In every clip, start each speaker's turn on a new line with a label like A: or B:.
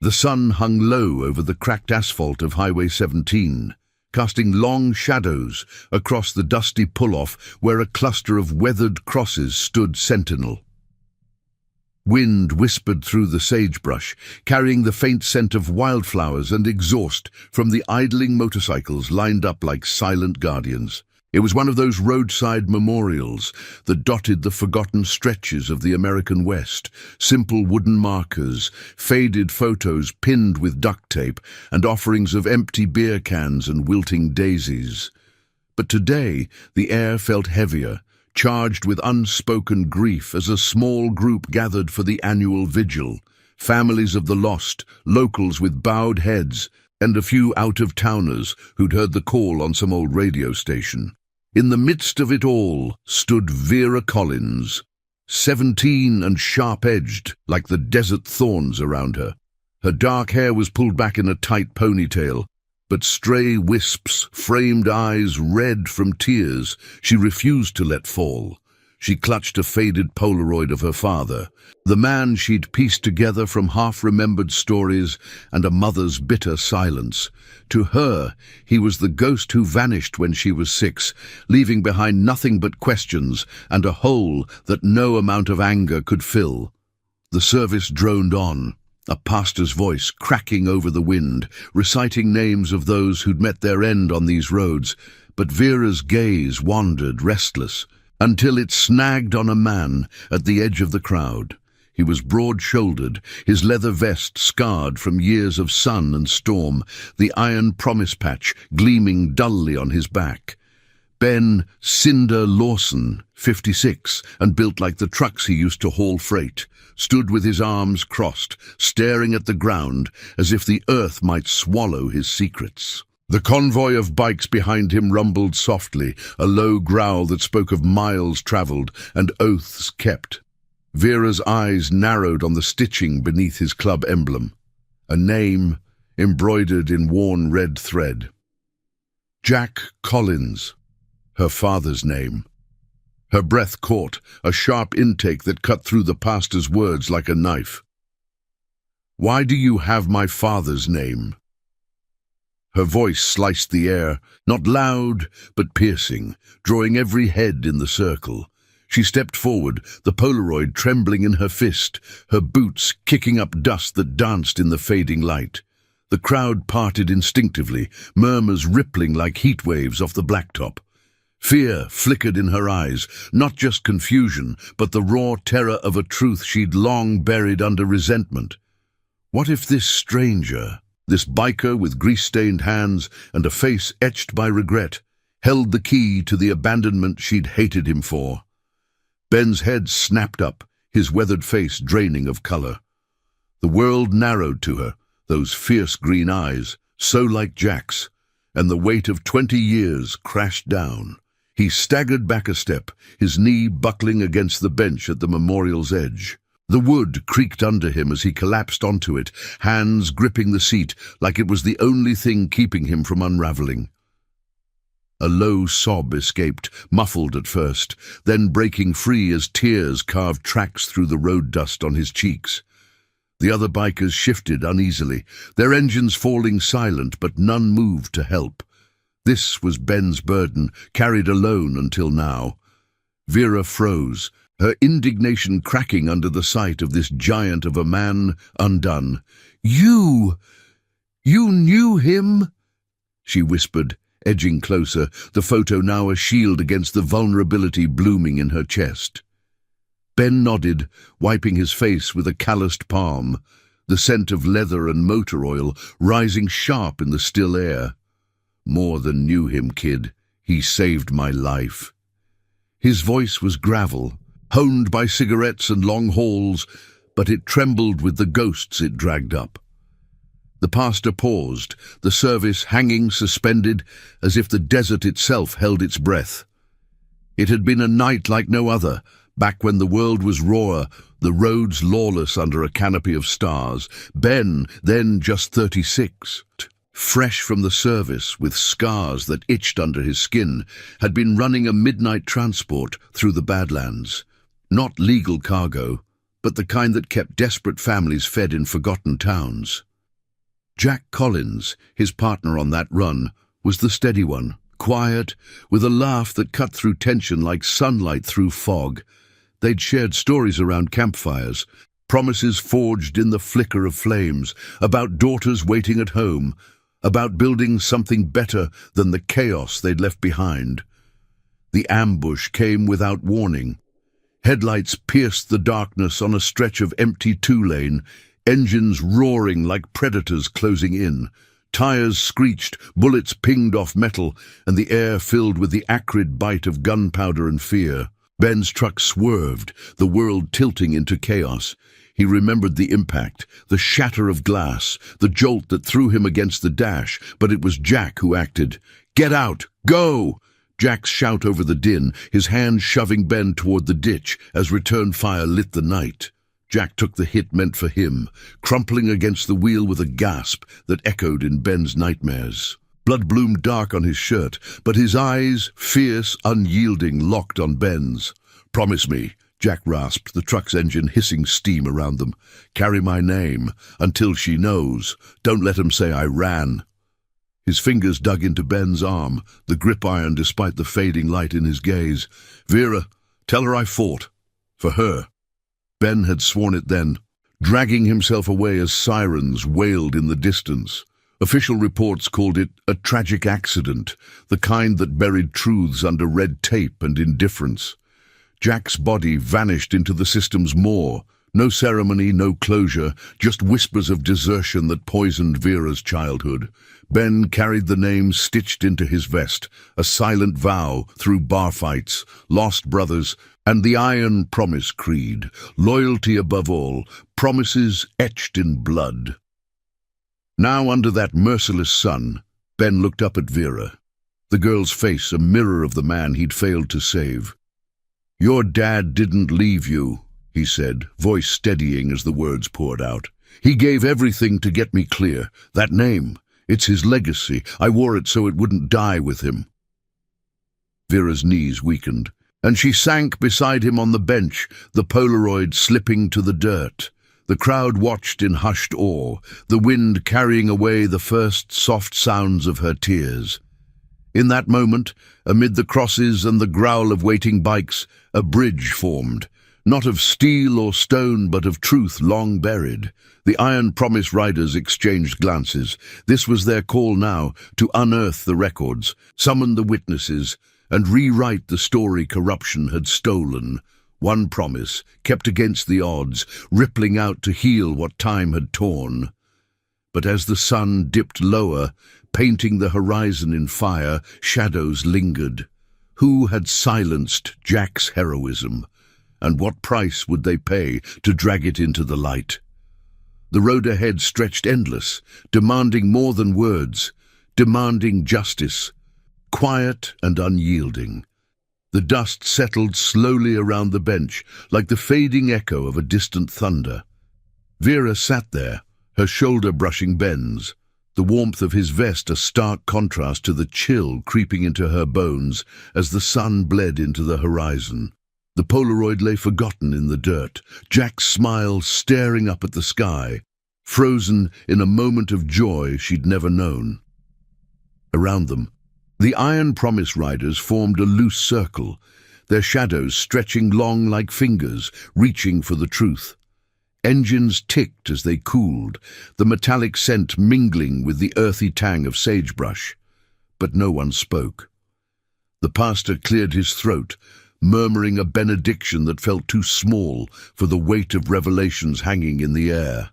A: The sun hung low over the cracked asphalt of Highway 17, casting long shadows across the dusty pull-off where a cluster of weathered crosses stood sentinel. Wind whispered through the sagebrush, carrying the faint scent of wildflowers and exhaust from the idling motorcycles lined up like silent guardians. It was one of those roadside memorials that dotted the forgotten stretches of the American West, simple wooden markers, faded photos pinned with duct tape, and offerings of empty beer cans and wilting daisies. But today, the air felt heavier, charged with unspoken grief as a small group gathered for the annual vigil. Families of the lost, locals with bowed heads, and a few out-of-towners who'd heard the call on some old radio station. In the midst of it all stood Vera Collins, 17 and sharp-edged like the desert thorns around her. Her dark hair was pulled back in a tight ponytail, but stray wisps framed eyes red from tears she refused to let fall. She clutched a faded Polaroid of her father, the man she'd pieced together from half-remembered stories and a mother's bitter silence. To her, he was the ghost who vanished when she was 6, leaving behind nothing but questions and a hole that no amount of anger could fill. The service droned on, a pastor's voice cracking over the wind, reciting names of those who'd met their end on these roads, but Vera's gaze wandered restless, until it snagged on a man at the edge of the crowd. He was broad-shouldered, his leather vest scarred from years of sun and storm, the iron promise patch gleaming dully on his back. Ben Cinder Lawson, 56, and built like the trucks he used to haul freight, stood with his arms crossed, staring at the ground as if the earth might swallow his secrets. The convoy of bikes behind him rumbled softly, a low growl that spoke of miles traveled and oaths kept. Vera's eyes narrowed on the stitching beneath his club emblem, a name embroidered in worn red thread. Jack Collins, her father's name. Her breath caught, a sharp intake that cut through the pastor's words like a knife. "Why do you have my father's name?" Her voice sliced the air, not loud, but piercing, drawing every head in the circle. She stepped forward, the Polaroid trembling in her fist, her boots kicking up dust that danced in the fading light. The crowd parted instinctively, murmurs rippling like heat waves off the blacktop. Fear flickered in her eyes, not just confusion, but the raw terror of a truth she'd long buried under resentment. What if this stranger, this biker with grease-stained hands and a face etched by regret, held the key to the abandonment she'd hated him for? Ben's head snapped up, his weathered face draining of color. The world narrowed to her, those fierce green eyes, so like Jack's, and the weight of 20 years crashed down. He staggered back a step, his knee buckling against the bench at the memorial's edge. The wood creaked under him as he collapsed onto it, hands gripping the seat like it was the only thing keeping him from unraveling. A low sob escaped, muffled at first, then breaking free as tears carved tracks through the road dust on his cheeks. The other bikers shifted uneasily, their engines falling silent, but none moved to help. This was Ben's burden, carried alone until now. Vera froze, her indignation cracking under the sight of this giant of a man undone. You knew him?" she whispered, edging closer, the photo now a shield against the vulnerability blooming in her chest. Ben nodded, wiping his face with a calloused palm, the scent of leather and motor oil rising sharp in the still air. "More than knew him, kid. He saved my life." His voice was gravel, honed by cigarettes and long hauls, but it trembled with the ghosts it dragged up. The pastor paused, the service hanging suspended as if the desert itself held its breath. It had been a night like no other, back when the world was rawer, the roads lawless under a canopy of stars. Ben, then just 36, fresh from the service with scars that itched under his skin, had been running a midnight transport through the Badlands. Not legal cargo, but the kind that kept desperate families fed in forgotten towns. Jack Collins, his partner on that run, was the steady one, quiet, with a laugh that cut through tension like sunlight through fog. They'd shared stories around campfires, promises forged in the flicker of flames, about daughters waiting at home, about building something better than the chaos they'd left behind. The ambush came without warning. Headlights pierced the darkness on a stretch of empty two-lane, engines roaring like predators closing in. Tires screeched, bullets pinged off metal, and the air filled with the acrid bite of gunpowder and fear. Ben's truck swerved, the world tilting into chaos. He remembered the impact, the shatter of glass, the jolt that threw him against the dash, but it was Jack who acted. "Get out! Go!" Jack's shout over the din, his hand shoving Ben toward the ditch as return fire lit the night. Jack took the hit meant for him, crumpling against the wheel with a gasp that echoed in Ben's nightmares. Blood bloomed dark on his shirt, but his eyes, fierce, unyielding, locked on Ben's. "Promise me," Jack rasped, the truck's engine hissing steam around them. "Carry my name, until she knows. Don't let 'em say I ran." His fingers dug into Ben's arm, the grip iron despite the fading light in his gaze. "Vera, tell her I fought. For her." Ben had sworn it then, dragging himself away as sirens wailed in the distance. Official reports called it a tragic accident, the kind that buried truths under red tape and indifference. Jack's body vanished into the system's maw. No ceremony, no closure, just whispers of desertion that poisoned Vera's childhood. Ben carried the name stitched into his vest, a silent vow through bar fights, lost brothers, and the Iron Promise Creed, loyalty above all, promises etched in blood. Now under that merciless sun, Ben looked up at Vera, the girl's face a mirror of the man he'd failed to save. "Your dad didn't leave you," he said, voice steadying as the words poured out. "He gave everything to get me clear. That name, it's his legacy. I wore it so it wouldn't die with him." Vera's knees weakened, and she sank beside him on the bench, the Polaroid slipping to the dirt. The crowd watched in hushed awe, the wind carrying away the first soft sounds of her tears. In that moment, amid the crosses and the growl of waiting bikes, a bridge formed, not of steel or stone but of truth long buried. The Iron Promise riders exchanged glances. This was their call now, to unearth the records, summon the witnesses, and rewrite the story corruption had stolen. One promise, kept against the odds, rippling out to heal what time had torn. But as the sun dipped lower, painting the horizon in fire, shadows lingered. Who had silenced Jack's heroism? And what price would they pay to drag it into the light? The road ahead stretched endless, demanding more than words, demanding justice, quiet and unyielding. The dust settled slowly around the bench, like the fading echo of a distant thunder. Vera sat there, her shoulder brushing Ben's, the warmth of his vest a stark contrast to the chill creeping into her bones as the sun bled into the horizon. The Polaroid lay forgotten in the dirt, Jack's smile staring up at the sky, frozen in a moment of joy she'd never known. Around them, the Iron Promise riders formed a loose circle, their shadows stretching long like fingers, reaching for the truth. Engines ticked as they cooled, the metallic scent mingling with the earthy tang of sagebrush. But no one spoke. The pastor cleared his throat, murmuring a benediction that felt too small for the weight of revelations hanging in the air.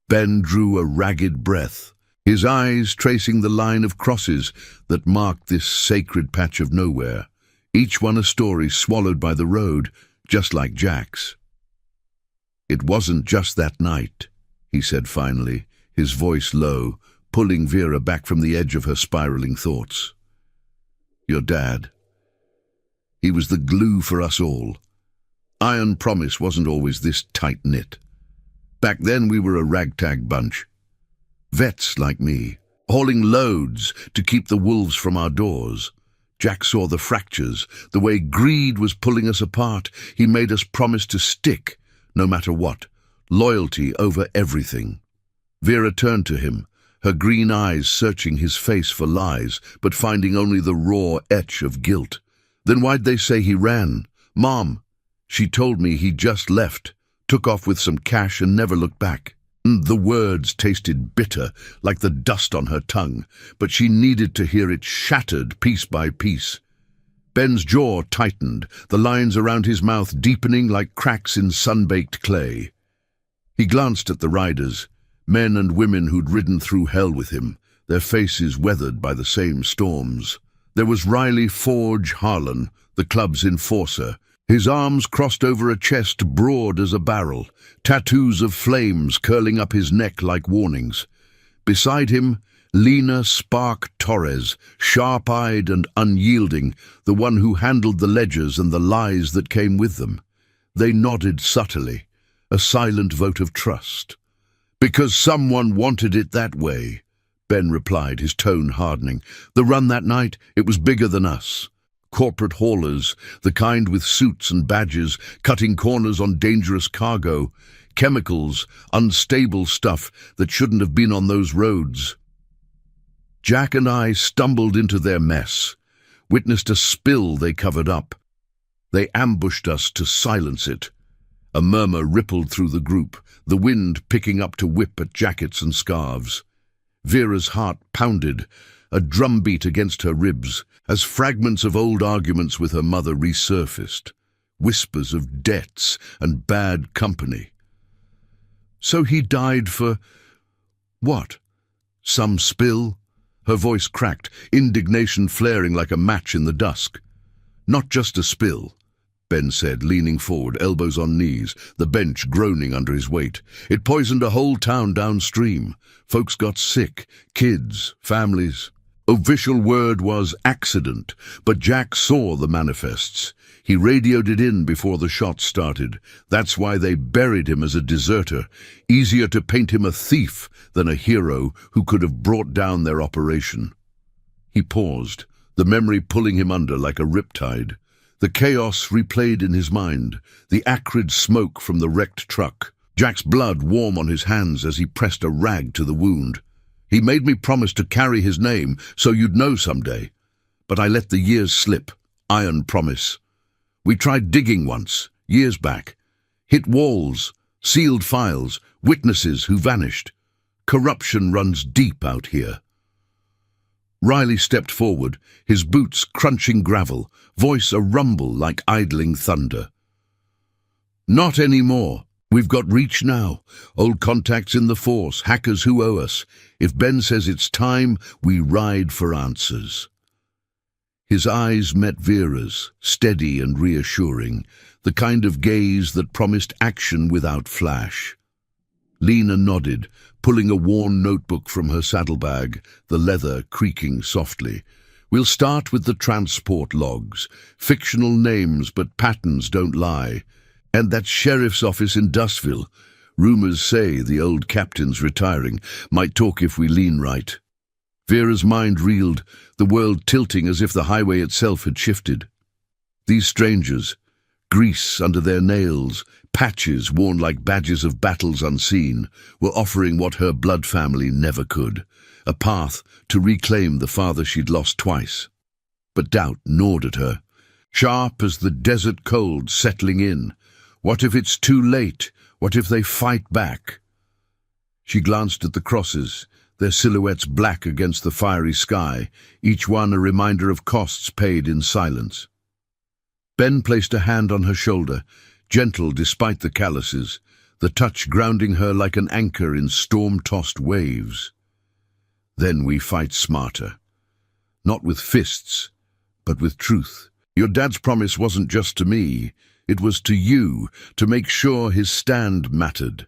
A: Ben drew a ragged breath, his eyes tracing the line of crosses that marked this sacred patch of nowhere, each one a story swallowed by the road, just like Jack's. "It wasn't just that night," he said finally, his voice low, pulling Vera back from the edge of her spiraling thoughts. "Your dad. He was the glue for us all. Iron Promise wasn't always this tight-knit. Back then we were a ragtag bunch. Vets like me, hauling loads to keep the wolves from our doors. Jack saw the fractures, the way greed was pulling us apart. He made us promise to stick, no matter what, loyalty over everything. Vera turned to him, her green eyes searching his face for lies, but finding only the raw etch of guilt. "Then why'd they say he ran?" "Mom, she told me he just left, took off with some cash and never looked back." The words tasted bitter, like the dust on her tongue, but she needed to hear it shattered piece by piece. Ben's jaw tightened, the lines around his mouth deepening like cracks in sun-baked clay. He glanced at the riders, men and women who'd ridden through hell with him, their faces weathered by the same storms. There was Riley Forge Harlan, the club's enforcer, his arms crossed over a chest broad as a barrel, tattoos of flames curling up his neck like warnings. Beside him, Lena Spark Torres, sharp-eyed and unyielding, the one who handled the ledgers and the lies that came with them. They nodded subtly, a silent vote of trust. "Because someone wanted it that way," Ben replied, his tone hardening. "The run that night, it was bigger than us. Corporate haulers, the kind with suits and badges, cutting corners on dangerous cargo, chemicals, unstable stuff that shouldn't have been on those roads." Jack and I stumbled into their mess, witnessed a spill they covered up. They ambushed us to silence it. A murmur rippled through the group, the wind picking up to whip at jackets and scarves. Vera's heart pounded, a drumbeat against her ribs, as fragments of old arguments with her mother resurfaced, whispers of debts and bad company. "So he died for what? Some spill?" Her voice cracked, indignation flaring like a match in the dusk. "Not just a spill," Ben said, leaning forward, elbows on knees, the bench groaning under his weight. "It poisoned a whole town downstream. Folks got sick, kids, families. Official word was accident, but Jack saw the manifests. He radioed it in before the shots started. That's why they buried him as a deserter. Easier to paint him a thief than a hero who could have brought down their operation." He paused, the memory pulling him under like a riptide. The chaos replayed in his mind, the acrid smoke from the wrecked truck, Jack's blood warm on his hands as he pressed a rag to the wound. "He made me promise to carry his name so you'd know someday. But I let the years slip. Iron promise. We tried digging once, years back. Hit walls, sealed files, witnesses who vanished. Corruption runs deep out here." Riley stepped forward, his boots crunching gravel, voice a rumble like idling thunder. "Not anymore. We've got reach now. Old contacts in the force, hackers who owe us. If Ben says it's time, we ride for answers." His eyes met Vera's, steady and reassuring, the kind of gaze that promised action without flash. Lena nodded, pulling a worn notebook from her saddlebag, the leather creaking softly. "We'll start with the transport logs. Fictional names, but patterns don't lie. And that sheriff's office in Dustville. Rumors say the old captain's retiring. Might talk if we lean right." Vera's mind reeled, the world tilting as if the highway itself had shifted. These strangers, grease under their nails, patches worn like badges of battles unseen, were offering what her blood family never could, a path to reclaim the father she'd lost twice. But doubt gnawed at her, sharp as the desert cold settling in. What if it's too late? What if they fight back? She glanced at the crosses, their silhouettes black against the fiery sky, each one a reminder of costs paid in silence. Ben placed a hand on her shoulder, gentle despite the calluses, the touch grounding her like an anchor in storm-tossed waves. "Then we fight smarter. Not with fists, but with truth. Your dad's promise wasn't just to me. It was to you, to make sure his stand mattered."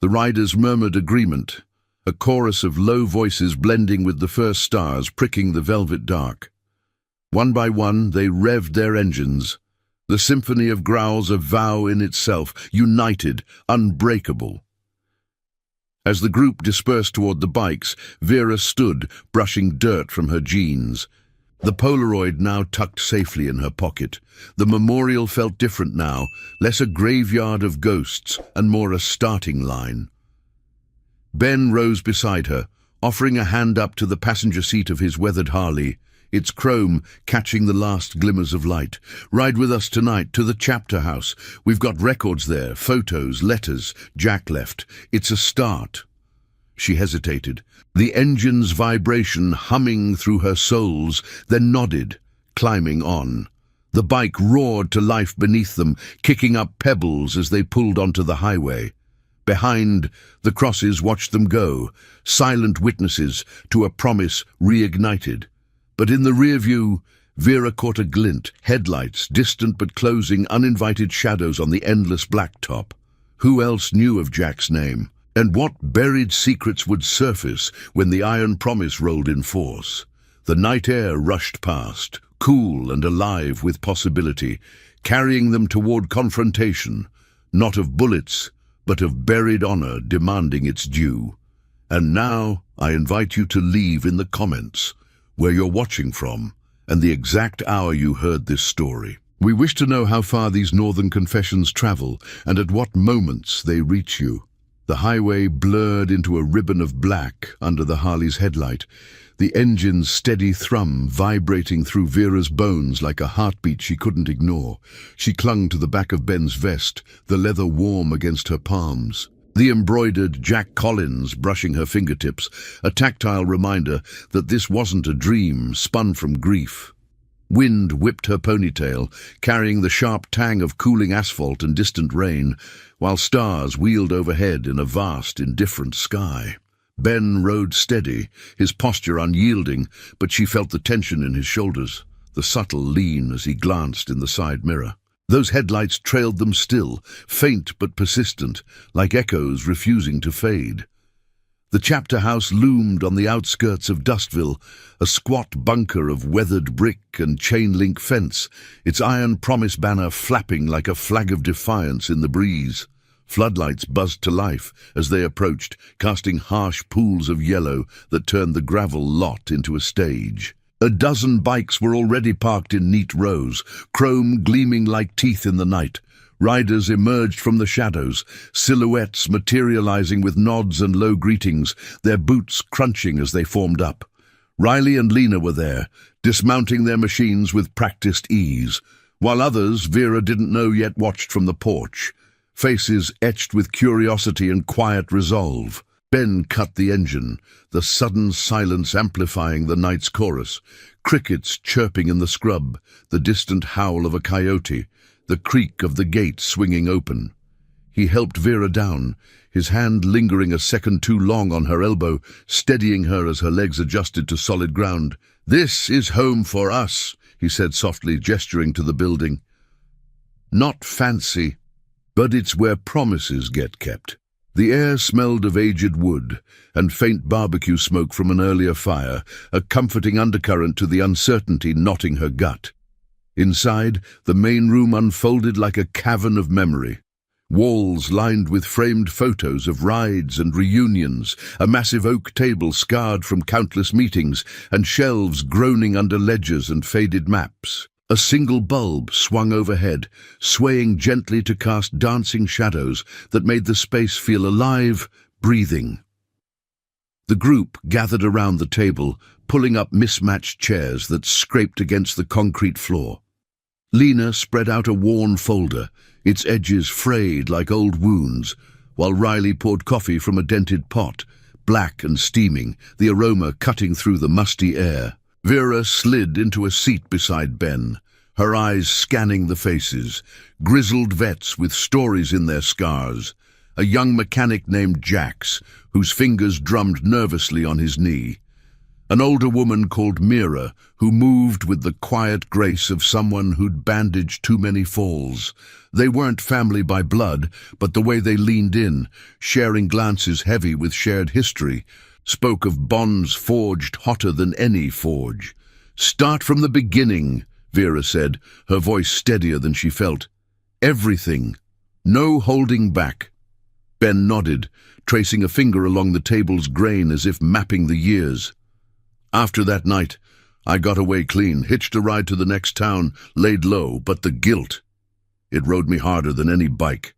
A: The riders murmured agreement, a chorus of low voices blending with the first stars pricking the velvet dark. One by one, they revved their engines, the symphony of growls a vow in itself, united, unbreakable. As the group dispersed toward the bikes, Vera stood, brushing dirt from her jeans. The Polaroid now tucked safely in her pocket. The memorial felt different now, less a graveyard of ghosts and more a starting line. Ben rose beside her, offering a hand up to the passenger seat of his weathered Harley, its chrome catching the last glimmers of light. "Ride with us tonight to the chapter house. We've got records there, photos, letters. Jack left. It's a start." She hesitated, the engine's vibration humming through her soles, then nodded, climbing on. The bike roared to life beneath them, kicking up pebbles as they pulled onto the highway. Behind, the crosses watched them go, silent witnesses to a promise reignited. But in the rear view, Vera caught a glint, headlights, distant but closing, uninvited shadows on the endless blacktop. Who else knew of Jack's name? And what buried secrets would surface when the iron promise rolled in force? The night air rushed past, cool and alive with possibility, carrying them toward confrontation, not of bullets, but of buried honor demanding its due. And now I invite you to leave in the comments where you're watching from and the exact hour you heard this story. We wish to know how far these northern confessions travel and at what moments they reach you. The highway blurred into a ribbon of black under the Harley's headlight, the engine's steady thrum vibrating through Vera's bones like a heartbeat she couldn't ignore. She clung to the back of Ben's vest, the leather warm against her palms. The embroidered Jack Collins brushing her fingertips, a tactile reminder that this wasn't a dream spun from grief. Wind whipped her ponytail, carrying the sharp tang of cooling asphalt and distant rain, while stars wheeled overhead in a vast, indifferent sky. Ben rode steady, his posture unyielding, but she felt the tension in his shoulders, the subtle lean as he glanced in the side mirror. Those headlights trailed them still, faint but persistent, like echoes refusing to fade. The chapter house loomed on the outskirts of Dustville, a squat bunker of weathered brick and chain-link fence, its iron promise banner flapping like a flag of defiance in the breeze. Floodlights buzzed to life as they approached, casting harsh pools of yellow that turned the gravel lot into a stage. A dozen bikes were already parked in neat rows, chrome gleaming like teeth in the night. Riders emerged from the shadows, silhouettes materializing with nods and low greetings, their boots crunching as they formed up. Riley and Lena were there, dismounting their machines with practiced ease, while others Vera didn't know yet watched from the porch, faces etched with curiosity and quiet resolve. Ben cut the engine, the sudden silence amplifying the night's chorus, crickets chirping in the scrub, the distant howl of a coyote, the creak of the gate swinging open. He helped Vera down, his hand lingering a second too long on her elbow, steadying her as her legs adjusted to solid ground. "This is home for us," he said softly, gesturing to the building. "Not fancy, but it's where promises get kept." The air smelled of aged wood and faint barbecue smoke from an earlier fire, a comforting undercurrent to the uncertainty knotting her gut. Inside, the main room unfolded like a cavern of memory. Walls lined with framed photos of rides and reunions, a massive oak table scarred from countless meetings, and shelves groaning under ledgers and faded maps. A single bulb swung overhead, swaying gently to cast dancing shadows that made the space feel alive, breathing. The group gathered around the table, pulling up mismatched chairs that scraped against the concrete floor. Lena spread out a worn folder, its edges frayed like old wounds, while Riley poured coffee from a dented pot, black and steaming, the aroma cutting through the musty air. Vera slid into a seat beside Ben, her eyes scanning the faces, grizzled vets with stories in their scars, a young mechanic named Jax, whose fingers drummed nervously on his knee, an older woman called Mira, who moved with the quiet grace of someone who'd bandaged too many falls. They weren't family by blood, but the way they leaned in, sharing glances heavy with shared history, spoke of bonds forged hotter than any forge. "Start from the beginning," Vera said, her voice steadier than she felt. "Everything. No holding back." Ben nodded, tracing a finger along the table's grain as if mapping the years. "After that night, I got away clean, hitched a ride to the next town, laid low, but the guilt, it rode me harder than any bike."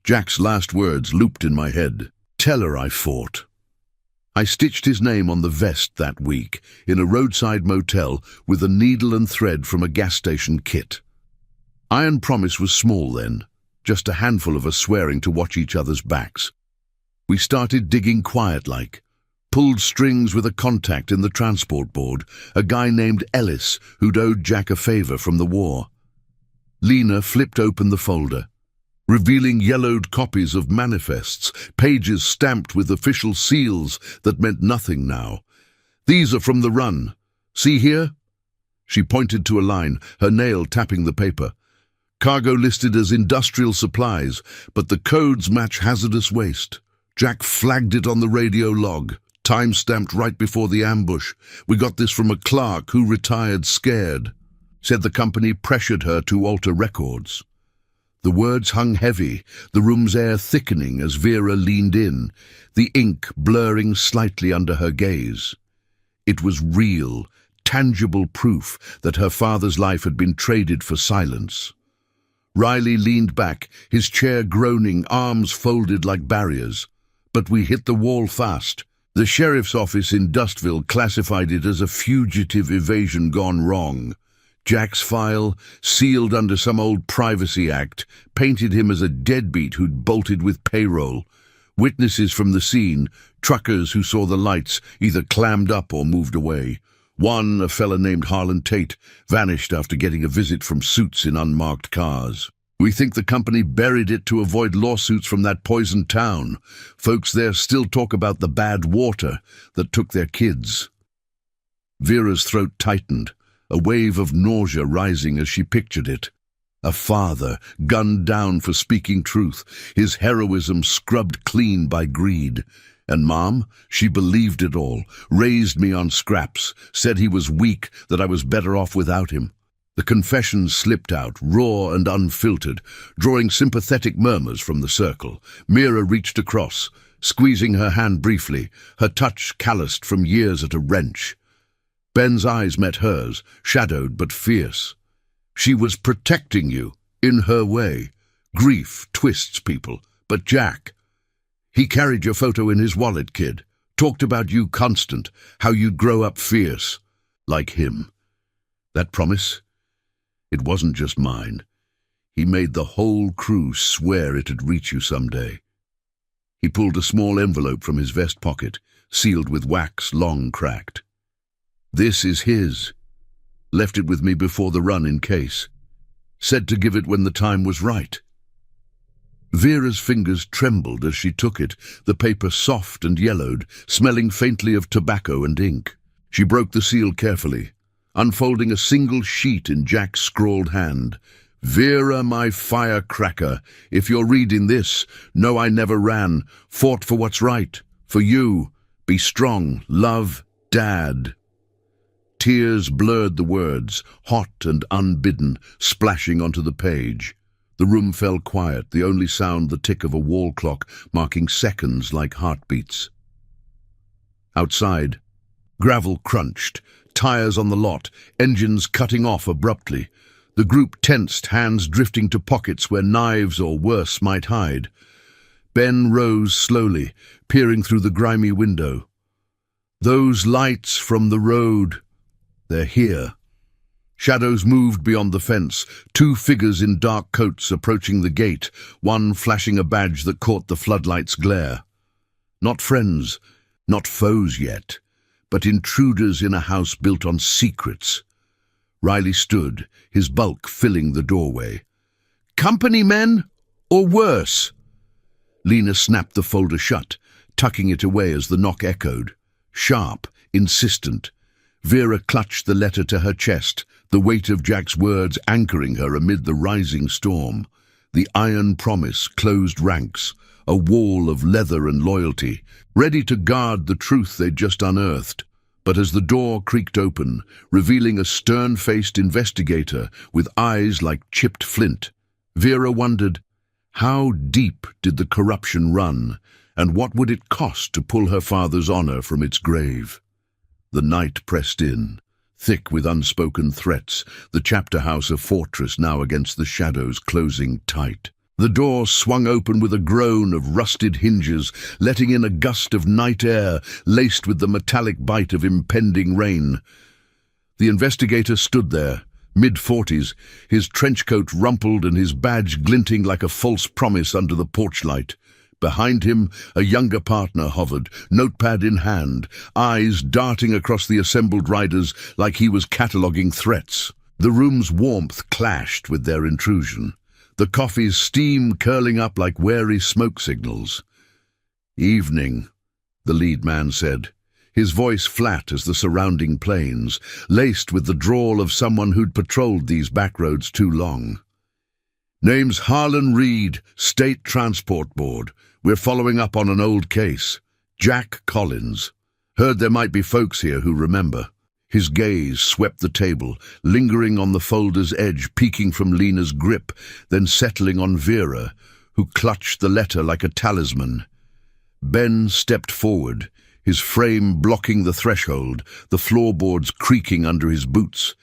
A: Jack's last words looped in my head. Tell her I fought. I stitched his name on the vest that week in a roadside motel with a needle and thread from a gas station kit. Iron Promise was small then, just a handful of us swearing to watch each other's backs. We started digging quiet-like, pulled strings with a contact in the transport board, a guy named Ellis who'd owed Jack a favor from the war. Lena flipped open the folder, revealing yellowed copies of manifests, pages stamped with official seals that meant nothing now. These are from the run. See here? She pointed to a line, her nail tapping the paper. Cargo listed as industrial supplies, but the codes match hazardous waste. Jack flagged it on the radio log, time-stamped right before the ambush. We got this from a clerk who retired scared. Said the company pressured her to alter records. The words hung heavy, the room's air thickening as Vera leaned in, the ink blurring slightly under her gaze. It was real, tangible proof that her father's life had been traded for silence. Riley leaned back, his chair groaning, arms folded like barriers. But we hit the wall fast. The sheriff's office in Dustville classified it as a fugitive evasion gone wrong. Jack's file, sealed under some old privacy act, painted him as a deadbeat who'd bolted with payroll. Witnesses from the scene, truckers who saw the lights, either clammed up or moved away. One, a fella named Harlan Tate, vanished after getting a visit from suits in unmarked cars. We think the company buried it to avoid lawsuits from that poisoned town. Folks there still talk about the bad water that took their kids. Vera's throat tightened, a wave of nausea rising as she pictured it. A father, gunned down for speaking truth, his heroism scrubbed clean by greed. And Mom, she believed it all, raised me on scraps, said he was weak, that I was better off without him. The confessions slipped out, raw and unfiltered, drawing sympathetic murmurs from the circle. Mira reached across, squeezing her hand briefly, her touch calloused from years at a wrench. Ben's eyes met hers, shadowed but fierce. She was protecting you, in her way. Grief twists people, but Jack. He carried your photo in his wallet, kid. Talked about you constant, how you'd grow up fierce. Like him. That promise? It wasn't just mine. He made the whole crew swear it'd reach you someday. He pulled a small envelope from his vest pocket, sealed with wax long cracked. This is his. Left it with me before the run in case. Said to give it when the time was right. Vera's fingers trembled as she took it, the paper soft and yellowed, smelling faintly of tobacco and ink. She broke the seal carefully, unfolding a single sheet in Jack's scrawled hand. Vera, my firecracker, if you're reading this, know I never ran, fought for what's right, for you. Be strong, love, Dad. Tears blurred the words, hot and unbidden, splashing onto the page. The room fell quiet, the only sound the tick of a wall clock marking seconds like heartbeats. Outside, gravel crunched, tires on the lot, engines cutting off abruptly. The group tensed, hands drifting to pockets where knives or worse might hide. Ben rose slowly, peering through the grimy window. Those lights from the road, they're here. Shadows moved beyond the fence, two figures in dark coats approaching the gate, one flashing a badge that caught the floodlight's glare. Not friends, not foes yet, but intruders in a house built on secrets. Riley stood, his bulk filling the doorway. Company men, or worse? Lena snapped the folder shut, tucking it away as the knock echoed. Sharp, insistent. Vera clutched the letter to her chest, the weight of Jack's words anchoring her amid the rising storm. The iron promise closed ranks, a wall of leather and loyalty, ready to guard the truth they'd just unearthed. But as the door creaked open, revealing a stern-faced investigator with eyes like chipped flint, Vera wondered, how deep did the corruption run, and what would it cost to pull her father's honor from its grave? The night pressed in, thick with unspoken threats, the chapter house a fortress now against the shadows closing tight. The door swung open with a groan of rusted hinges, letting in a gust of night air laced with the metallic bite of impending rain. The investigator stood there, mid-40s, his trench coat rumpled and his badge glinting like a false promise under the porch light. Behind him, a younger partner hovered, notepad in hand, eyes darting across the assembled riders like he was cataloguing threats. The room's warmth clashed with their intrusion, the coffee's steam curling up like wary smoke signals. "Evening," the lead man said, his voice flat as the surrounding plains, laced with the drawl of someone who'd patrolled these back roads too long. "Name's Harlan Reed, State Transport Board. We're following up on an old case. Jack Collins. Heard there might be folks here who remember." His gaze swept the table, lingering on the folder's edge, peeking from Lena's grip, then settling on Vera, who clutched the letter like a talisman. Ben stepped forward, his frame blocking the threshold, the floorboards creaking under his boots.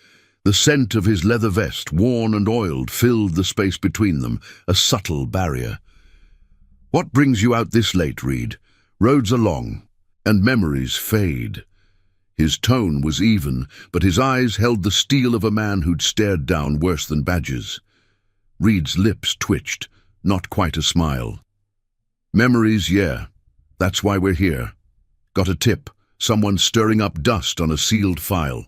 A: The scent of his leather vest, worn and oiled, filled the space between them, a subtle barrier. "What brings you out this late, Reed? Roads are long, and memories fade." His tone was even, but his eyes held the steel of a man who'd stared down worse than badgers. Reed's lips twitched, not quite a smile. "Memories, yeah. That's why we're here. Got a tip. Someone stirring up dust on a sealed file.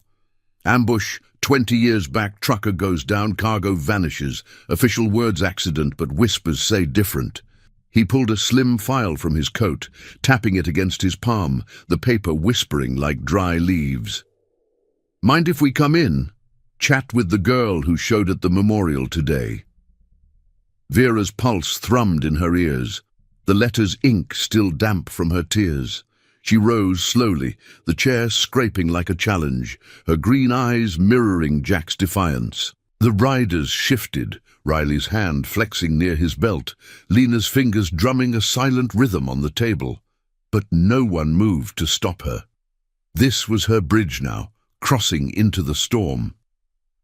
A: Ambush, 20 years back, trucker goes down, cargo vanishes. Official words accident, but whispers say different." He pulled a slim file from his coat, tapping it against his palm, the paper whispering like dry leaves. "Mind if we come in? Chat with the girl who showed at the memorial today." Vera's pulse thrummed in her ears, the letter's ink still damp from her tears. She rose slowly, the chair scraping like a challenge, her green eyes mirroring Jack's defiance. The riders shifted, Riley's hand flexing near his belt, Lena's fingers drumming a silent rhythm on the table. But no one moved to stop her. This was her bridge now, crossing into the storm.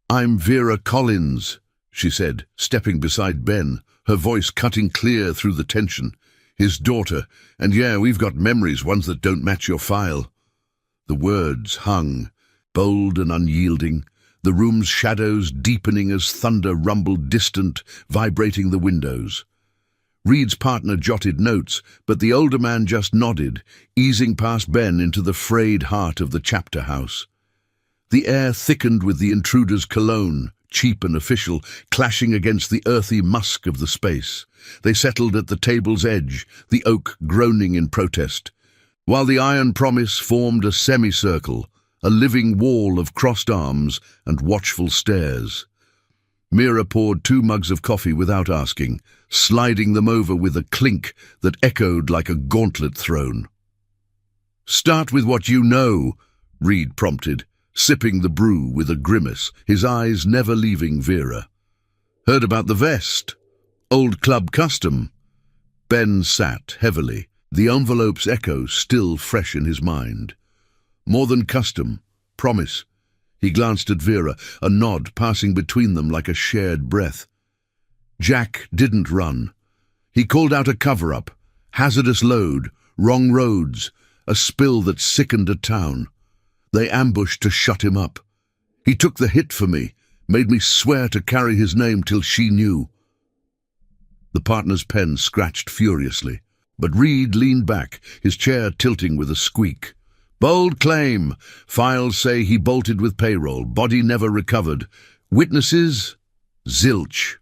A: "I'm Vera Collins," she said, stepping beside Ben, her voice cutting clear through the tension. "His daughter, and yeah, we've got memories, ones that don't match your file." The words hung, bold and unyielding, the room's shadows deepening as thunder rumbled distant, vibrating the windows. Reed's partner jotted notes, but the older man just nodded, easing past Ben into the frayed heart of the chapter house. The air thickened with the intruder's cologne, cheap and official, clashing against the earthy musk of the space. They settled at the table's edge, the oak groaning in protest, while the iron promise formed a semicircle, a living wall of crossed arms and watchful stares. Mira poured 2 mugs of coffee without asking, sliding them over with a clink that echoed like a gauntlet thrown. "Start with what you know," Reed prompted, sipping the brew with a grimace, his eyes never leaving Vera. "Heard about the vest? Old club custom." Ben sat heavily, the envelope's echo still fresh in his mind. "More than custom. Promise." He glanced at Vera, a nod passing between them like a shared breath. Jack didn't run. He called out a cover-up, hazardous load, wrong roads, a spill that sickened a town. They ambushed to shut him up. He took the hit for me, made me swear to carry his name till she knew. The partner's pen scratched furiously, but Reed leaned back, his chair tilting with a squeak. "Bold claim. Files say he bolted with payroll. Body never recovered. Witnesses? Zilch."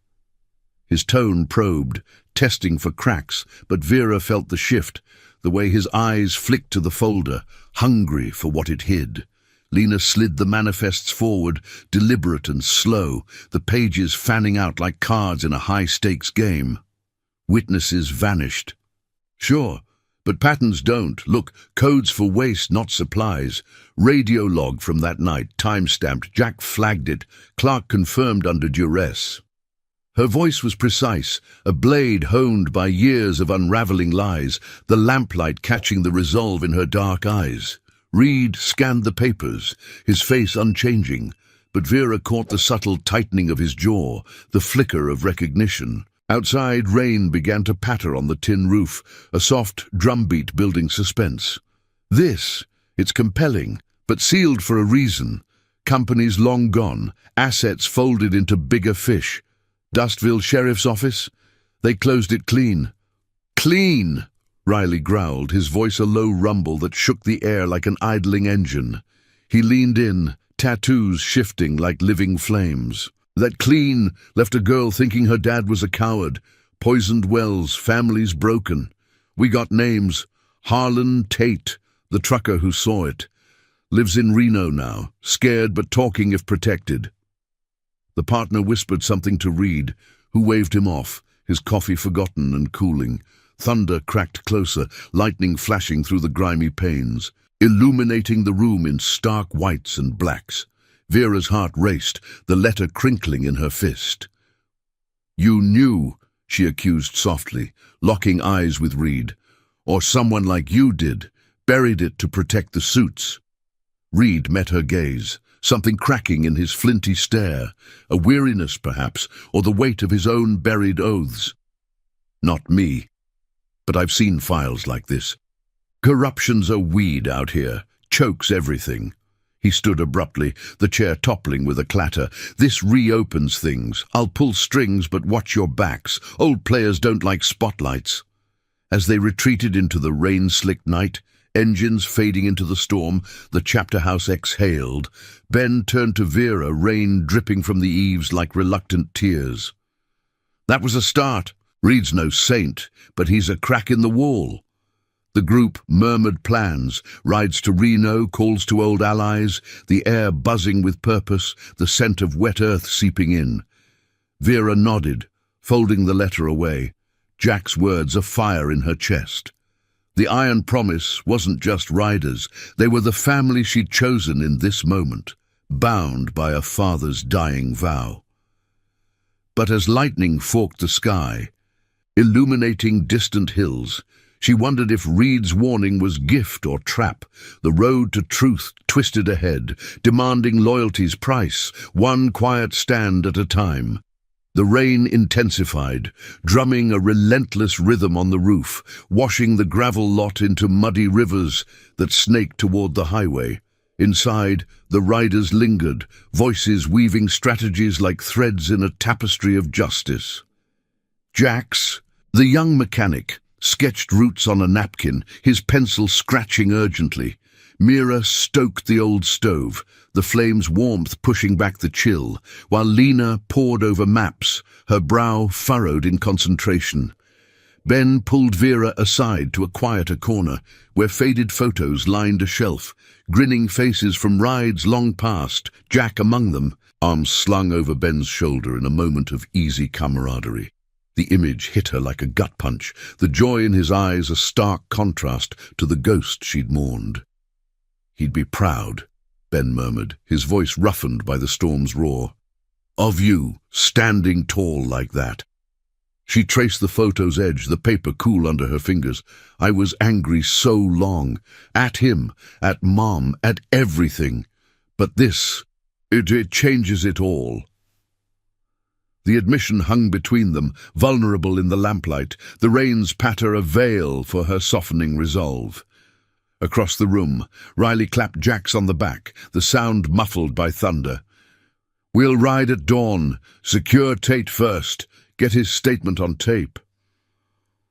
A: His tone probed, testing for cracks, but Vera felt the shift, the way his eyes flicked to the folder, hungry for what it hid. Lena slid the manifests forward, deliberate and slow, the pages fanning out like cards in a high-stakes game. Witnesses vanished. "Sure. But patterns don't. Look, codes for waste, not supplies. Radio log from that night, time-stamped. Jack flagged it. Clark confirmed under duress." Her voice was precise, a blade honed by years of unraveling lies, the lamplight catching the resolve in her dark eyes. Reed scanned the papers, his face unchanging, but Vera caught the subtle tightening of his jaw, the flicker of recognition. Outside, rain began to patter on the tin roof, a soft drumbeat building suspense. It's compelling, but sealed for a reason. Companies long gone, assets folded into bigger fish. Dustville Sheriff's Office? They closed it clean. Clean! Riley growled, his voice a low rumble that shook the air like an idling engine. He leaned in, tattoos shifting like living flames. That clean left a girl thinking her dad was a coward. Poisoned wells, families broken. We got names. Harlan Tate, the trucker who saw it. Lives in Reno now, scared but talking if protected. The partner whispered something to Reed, who waved him off, his coffee forgotten and cooling. Thunder cracked closer, lightning flashing through the grimy panes, illuminating the room in stark whites and blacks. Vera's heart raced, the letter crinkling in her fist. "You knew," she accused softly, locking eyes with Reed. "Or someone like you did, buried it to protect the suits." Reed met her gaze, something cracking in his flinty stare, a weariness perhaps, or the weight of his own buried oaths. "Not me. But I've seen files like this. Corruption's a weed out here, chokes everything." He stood abruptly, the chair toppling with a clatter. "This reopens things. I'll pull strings, but watch your backs. Old players don't like spotlights." As they retreated into the rain-slicked night, engines fading into the storm, the chapter house exhaled. Ben turned to Vera, rain dripping from the eaves like reluctant tears. "That was a start. Reed's no saint, but he's a crack in the wall." The group murmured plans, rides to Reno, calls to old allies, the air buzzing with purpose, the scent of wet earth seeping in. Vera nodded, folding the letter away, Jack's words a fire in her chest. The iron promise wasn't just riders, they were the family she'd chosen in this moment, bound by a father's dying vow. But as lightning forked the sky, illuminating distant hills, she wondered if Reed's warning was gift or trap. The road to truth twisted ahead, demanding loyalty's price, one quiet stand at a time. The rain intensified, drumming a relentless rhythm on the roof, washing the gravel lot into muddy rivers that snaked toward the highway. Inside, the riders lingered, voices weaving strategies like threads in a tapestry of justice. Jax, the young mechanic, sketched routes on a napkin, his pencil scratching urgently. Mira stoked the old stove, the flame's warmth pushing back the chill, while Lena pored over maps, her brow furrowed in concentration. Ben pulled Vera aside to a quieter corner, where faded photos lined a shelf, grinning faces from rides long past, Jack among them, arms slung over Ben's shoulder in a moment of easy camaraderie. The image hit her like a gut punch, the joy in his eyes a stark contrast to the ghost she'd mourned. "He'd be proud," Ben murmured, his voice roughened by the storm's roar. "Of you, standing tall like that." She traced the photo's edge, the paper cool under her fingers. "I was angry so long. At him, at Mom, at everything. But this, it changes it all." The admission hung between them, vulnerable in the lamplight, the rain's patter a veil for her softening resolve. Across the room, Riley clapped Jax on the back, the sound muffled by thunder. "We'll ride at dawn. Secure Tate first. Get his statement on tape."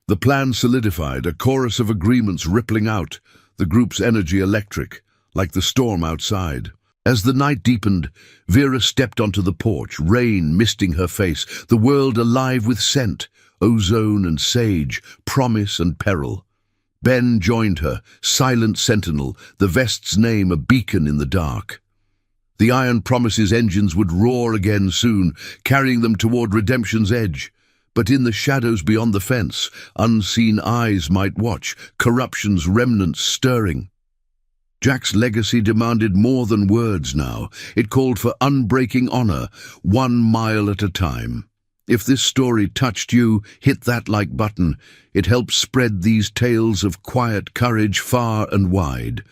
A: The plan solidified, a chorus of agreements rippling out, the group's energy electric, like the storm outside. As the night deepened, Vera stepped onto the porch, rain misting her face, the world alive with scent, ozone and sage, promise and peril. Ben joined her, silent sentinel, the vest's name a beacon in the dark. The Iron Promise's engines would roar again soon, carrying them toward redemption's edge. But in the shadows beyond the fence, unseen eyes might watch, corruption's remnants stirring. Jack's legacy demanded more than words now. It called for unbreaking honor, 1 mile at a time. If this story touched you, hit that like button. It helps spread these tales of quiet courage far and wide.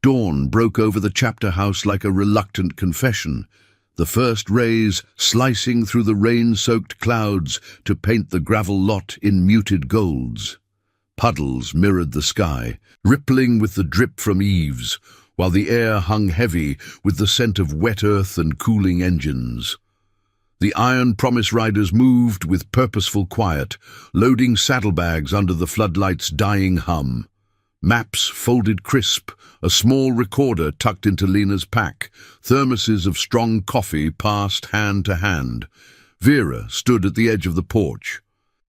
A: Dawn broke over the chapter house like a reluctant confession. the first rays slicing through the rain-soaked clouds to paint the gravel lot in muted golds. Puddles mirrored the sky, rippling with the drip from eaves, while the air hung heavy with the scent of wet earth and cooling engines. The Iron Promise riders moved with purposeful quiet, loading saddlebags under the floodlight's dying hum. Maps folded crisp, a small recorder tucked into Lena's pack, thermoses of strong coffee passed hand to hand. Vera stood at the edge of the porch,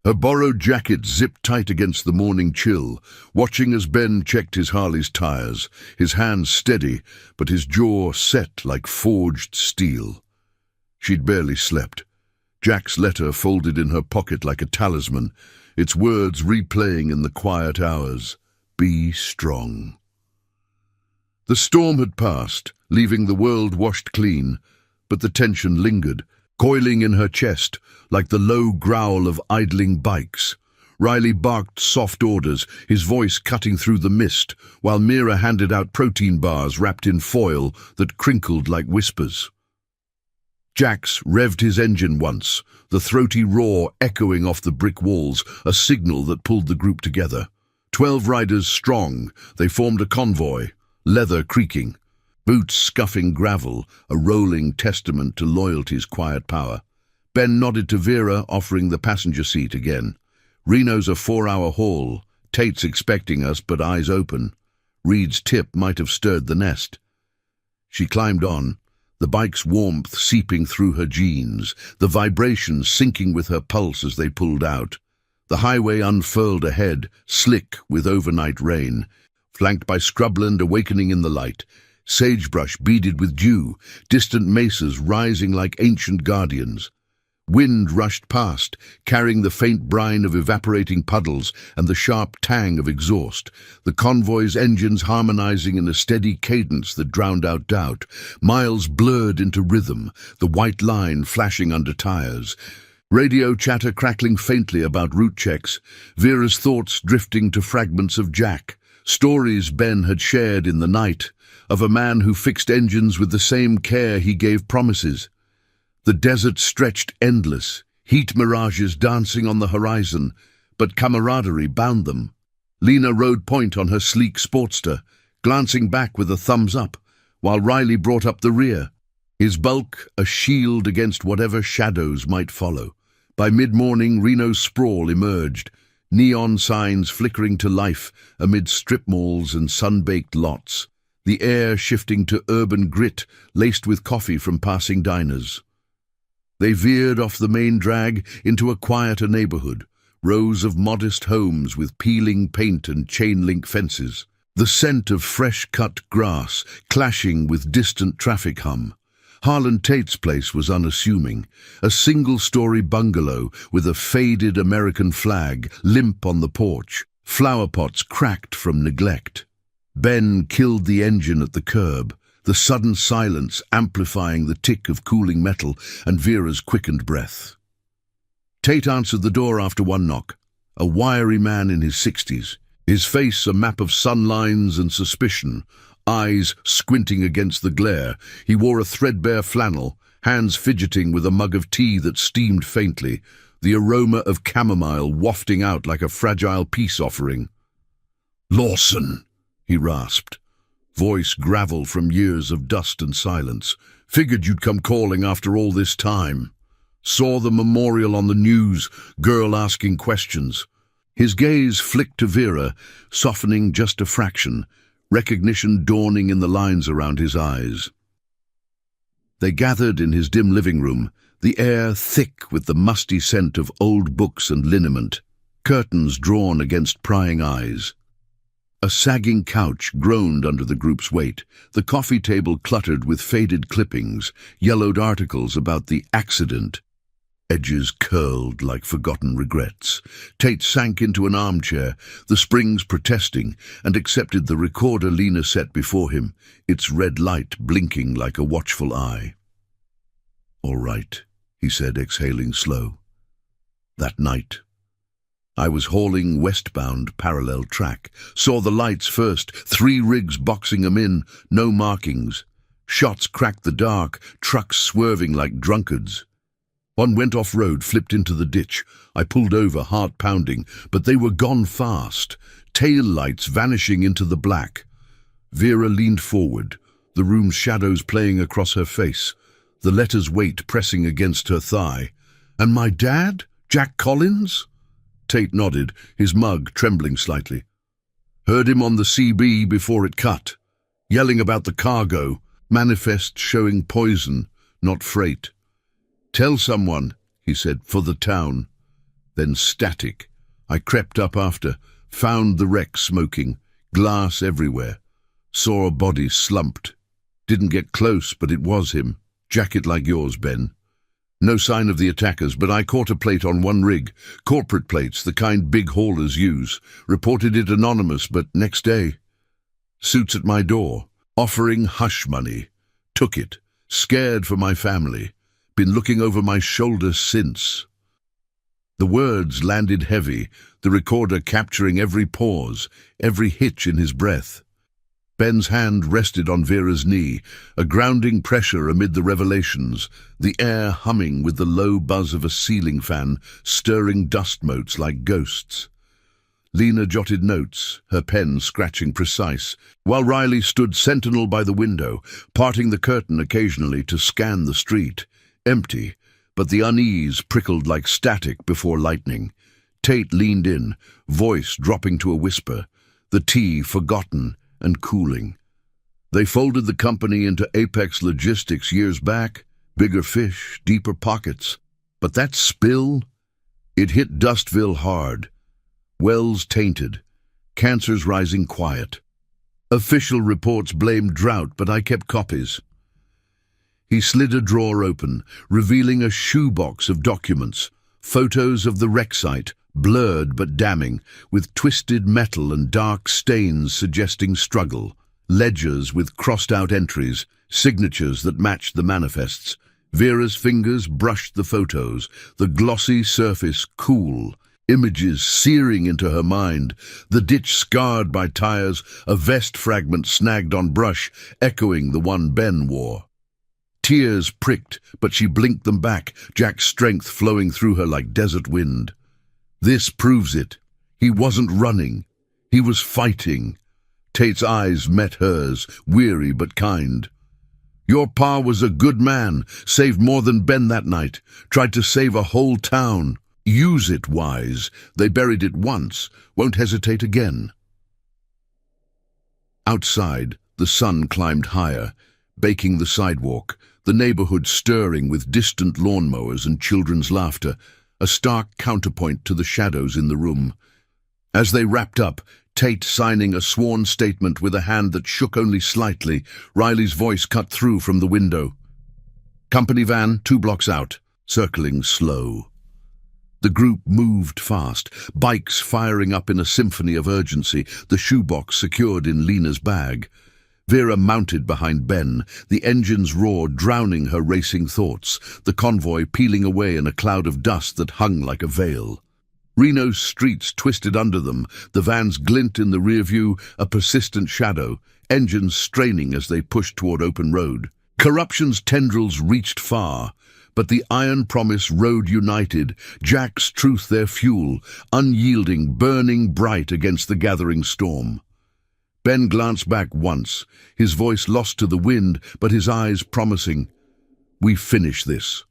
A: her borrowed jacket zipped tight against the morning chill, watching as Ben checked his Harley's tires, his hands steady, but his jaw set like forged steel. She'd barely slept. Jack's letter folded in her pocket like a talisman, its words replaying in the quiet hours. Be strong. The storm had passed, leaving the world washed clean, but the tension lingered, coiling in her chest like the low growl of idling bikes. Riley barked soft orders, his voice cutting through the mist, while Mira handed out protein bars wrapped in foil that crinkled like whispers. Jax revved his engine once, the throaty roar echoing off the brick walls, a signal that pulled the group together. 12 riders strong, they formed a convoy, leather creaking, boots scuffing gravel, a rolling testament to loyalty's quiet power. Ben nodded to Vera, offering the passenger seat again. Reno's a 4-hour haul, Tate's expecting us but eyes open. Reed's tip might have stirred the nest. She climbed on, the bike's warmth seeping through her jeans, the vibrations syncing with her pulse as they pulled out. The highway unfurled ahead, slick with overnight rain, flanked by scrubland awakening in the light, sagebrush beaded with dew, distant mesas rising like ancient guardians. Wind rushed past, carrying the faint brine of evaporating puddles and the sharp tang of exhaust, the convoy's engines harmonizing in a steady cadence that drowned out doubt, miles blurred into rhythm, the white line flashing under tires. Radio chatter crackling faintly about route checks, Vera's thoughts drifting to fragments of Jack, stories Ben had shared in the night, of a man who fixed engines with the same care he gave promises. The desert stretched endless, heat mirages dancing on the horizon, but camaraderie bound them. Lena rode point on her sleek Sportster, glancing back with a thumbs up, while Riley brought up the rear, his bulk a shield against whatever shadows might follow. By mid-morning, Reno's sprawl emerged, neon signs flickering to life amid strip malls and sun-baked lots, the air shifting to urban grit laced with coffee from passing diners. They veered off the main drag into a quieter neighborhood, rows of modest homes with peeling paint and chain-link fences, the scent of fresh-cut grass clashing with distant traffic hum. Harlan Tate's place was unassuming, a single-story bungalow with a faded American flag limp on the porch, flower pots cracked from neglect. Ben killed the engine at the curb, the sudden silence amplifying the tick of cooling metal and Vera's quickened breath. Tate answered the door after one knock, a wiry man in his 60s, his face a map of sun lines and suspicion, eyes squinting against the glare. He wore a threadbare flannel, hands fidgeting with a mug of tea that steamed faintly, the aroma of chamomile wafting out like a fragile peace offering. "Lawson," he rasped, voice gravel from years of dust and silence. "Figured you'd come calling after all this time. Saw the memorial on the news, girl asking questions." His gaze flicked to Vera, softening just a fraction, recognition dawning in the lines around his eyes. They gathered in his dim living room, the air thick with the musty scent of old books and liniment, curtains drawn against prying eyes. A sagging couch groaned under the group's weight, the coffee table cluttered with faded clippings, yellowed articles about the accident. Edges curled like forgotten regrets. Tate sank into an armchair, the springs protesting, and accepted the recorder Lena set before him, its red light blinking like a watchful eye. "All right," he said, exhaling slow. "That night, I was hauling westbound parallel track, saw the lights first, 3 rigs boxing 'em in, no markings. Shots cracked the dark, trucks swerving like drunkards. One went off-road, flipped into the ditch. I pulled over, heart pounding, but they were gone fast, tail lights vanishing into the black. Vera leaned forward, the room's shadows playing across her face, the letter's weight pressing against her thigh. "And my dad? Jack Collins?" Tate nodded, his mug trembling slightly. "Heard him on the CB before it cut, yelling about the cargo, manifest showing poison, not freight. 'Tell someone,' he said, 'for the town.' Then static. I crept up after, found the wreck smoking, glass everywhere. Saw a body slumped. Didn't get close, but it was him. Jacket like yours, Ben. No sign of the attackers, but I caught a plate on one rig. Corporate plates, the kind big haulers use. Reported it anonymous, but next day. Suits at my door, offering hush money. Took it, scared for my family. Been looking over my shoulder since." The words landed heavy, the recorder capturing every pause, every hitch in his breath. Ben's hand rested on Vera's knee, a grounding pressure amid the revelations, the air humming with the low buzz of a ceiling fan, stirring dust motes like ghosts. Lena jotted notes, her pen scratching precise, while Riley stood sentinel by the window, parting the curtain occasionally to scan the street. Empty, but the unease prickled like static before lightning. Tate leaned in, voice dropping to a whisper, the tea forgotten and cooling. They folded the company into Apex Logistics years back, bigger fish, deeper pockets. But that spill, it hit Dustville hard. Wells tainted, cancers rising quiet. Official reports blamed drought, but I kept copies. He slid a drawer open, revealing a shoebox of documents, photos of the wreck site, blurred but damning, with twisted metal and dark stains suggesting struggle, ledgers with crossed-out entries, signatures that matched the manifests. Vera's fingers brushed the photos, the glossy surface cool, images searing into her mind, the ditch scarred by tires, a vest fragment snagged on brush, echoing the one Ben wore. Tears pricked, but she blinked them back, Jack's strength flowing through her like desert wind. This proves it. He wasn't running. He was fighting. Tate's eyes met hers, weary but kind. "Your pa was a good man, saved more than Ben that night, tried to save a whole town. Use it wise. They buried it once, won't hesitate again." Outside, the sun climbed higher, baking the sidewalk, the neighborhood stirring with distant lawnmowers and children's laughter, a stark counterpoint to the shadows in the room. As they wrapped up, Tate signing a sworn statement with a hand that shook only slightly, Riley's voice cut through from the window. "Company van, 2 blocks out, circling slow." The group moved fast, bikes firing up in a symphony of urgency, the shoebox secured in Lena's bag. Vera mounted behind Ben, the engine's roar drowning her racing thoughts, the convoy peeling away in a cloud of dust that hung like a veil. Reno's streets twisted under them, the van's glint in the rear view, a persistent shadow, engines straining as they pushed toward open road. Corruption's tendrils reached far, but the iron promise rode united, Jack's truth their fuel, unyielding, burning bright against the gathering storm. Ben glanced back once, his voice lost to the wind, but his eyes promising, "We finish this."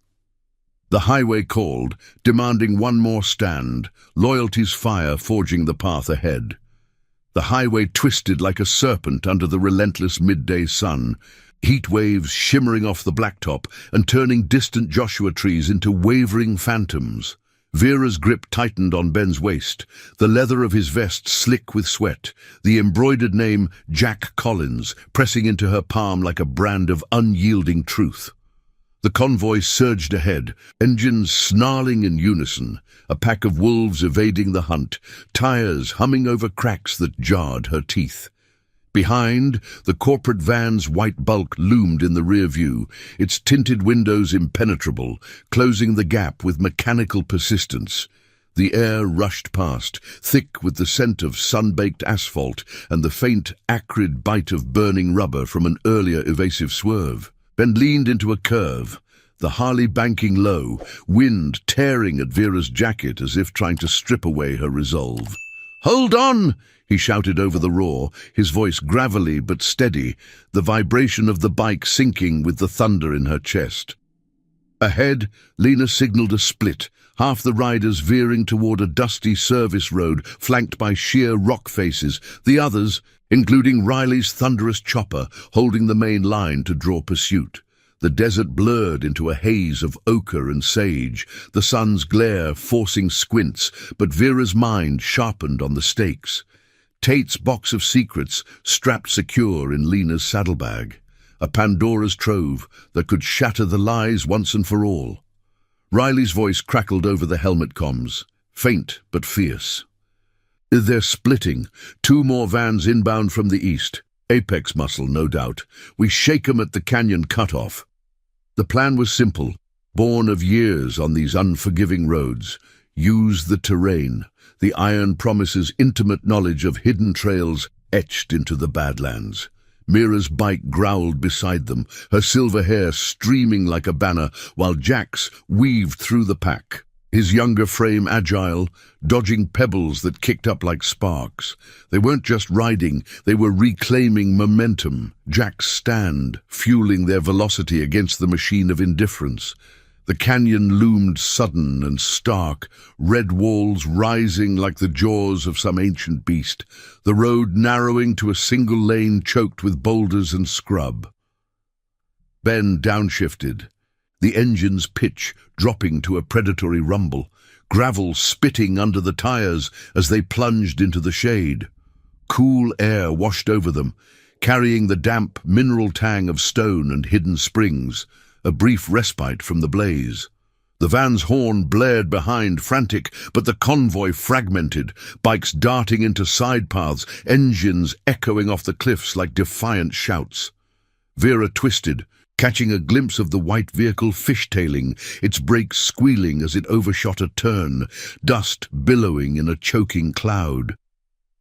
A: The highway called, demanding one more stand, loyalty's fire forging the path ahead. The highway twisted like a serpent under the relentless midday sun, heat waves shimmering off the blacktop and turning distant Joshua trees into wavering phantoms. Vera's grip tightened on Ben's waist, the leather of his vest slick with sweat, the embroidered name Jack Collins pressing into her palm like a brand of unyielding truth. The convoy surged ahead, engines snarling in unison, a pack of wolves evading the hunt, tires humming over cracks that jarred her teeth. Behind, the corporate van's white bulk loomed in the rear view, its tinted windows impenetrable, closing the gap with mechanical persistence. The air rushed past, thick with the scent of sun-baked asphalt and the faint, acrid bite of burning rubber from an earlier evasive swerve. Ben leaned into a curve, the Harley banking low, wind tearing at Vera's jacket as if trying to strip away her resolve. "Hold on!" he shouted over the roar, his voice gravelly but steady, the vibration of the bike sinking with the thunder in her chest. Ahead, Lena signaled a split, half the riders veering toward a dusty service road flanked by sheer rock faces, the others, including Riley's thunderous chopper, holding the main line to draw pursuit. The desert blurred into a haze of ochre and sage, the sun's glare forcing squints, but Vera's mind sharpened on the stakes. Tate's box of secrets strapped secure in Lena's saddlebag, a Pandora's trove that could shatter the lies once and for all. Riley's voice crackled over the helmet comms, faint but fierce. "They're splitting. 2 more vans inbound from the east. Apex muscle, no doubt. We shake 'em at the canyon cutoff." The plan was simple, born of years on these unforgiving roads. Use the terrain. The iron promises intimate knowledge of hidden trails etched into the Badlands. Mira's bike growled beside them, her silver hair streaming like a banner, while Jack's weaved through the pack, his younger frame agile, dodging pebbles that kicked up like sparks. They weren't just riding, they were reclaiming momentum. Jack's stand, fueling their velocity against the machine of indifference. The canyon loomed sudden and stark, red walls rising like the jaws of some ancient beast, the road narrowing to a single lane choked with boulders and scrub. Ben downshifted, the engine's pitch dropping to a predatory rumble, gravel spitting under the tires as they plunged into the shade. Cool air washed over them, carrying the damp mineral tang of stone and hidden springs, a brief respite from the blaze. The van's horn blared behind, frantic, but the convoy fragmented, bikes darting into side paths, engines echoing off the cliffs like defiant shouts. Vera twisted, catching a glimpse of the white vehicle fishtailing, its brakes squealing as it overshot a turn, dust billowing in a choking cloud.